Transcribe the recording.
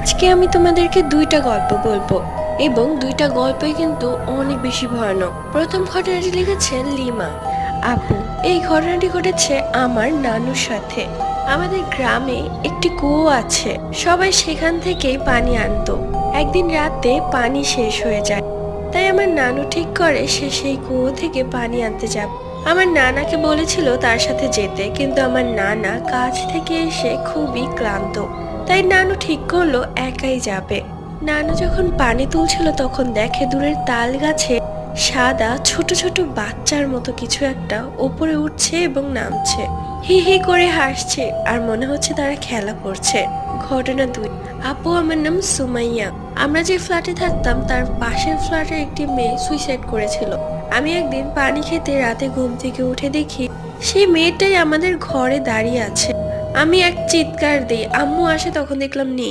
আজকে আমি তোমাদেরকে দুইটা গল্প বলবো এবং দুইটা গল্পই কিন্তু অনেক বেশি ভয়ানক। প্রথম ঘটনাটি লিখেছেন লিমা আপু। এই ঘটনাটি ঘটেছে আমার নানুর সাথে। আমাদের গ্রামে একটি কুয়ো আছে, সবাই সেখান থেকেই পানি আনতো। একদিন রাতে পানি শেষ হয়ে যায়, তাই আমার নানু ঠিক করে সে সেই কুয়ো থেকে পানি আনতে যাবে। আমার নানাকে বলেছিল তার সাথে যেতে, কিন্তু আমার নানা কাজ থেকে এসে খুবই ক্লান্ত, তাই নানু ঠিক করলো একাই যাবে। নানু যখন পানি তুলছিল তখন দেখে দূরের তাল গাছে সাদা ছোট ছোট বাচ্চার মতো কিছু একটা ওপরে উঠছে এবং নামছে। হি হি করে হাসছে আর মনে হচ্ছে তারা খেলা করছে। ঘটনা 2। আপু, আমার নাম সুমাইয়া। আমরা যে ফ্ল্যাটে থাকতাম তার পাশের ফ্ল্যাটের একটি মেয়ে সুইসাইড করেছিল। আমি একদিন পানি খেতে রাতে ঘুম থেকে উঠে দেখি সেই মেয়েটাই আমাদের ঘরে দাঁড়িয়ে আছে। আমি এক চিৎকার দিই, আম্মু আসে, তখন দেখলাম নেই।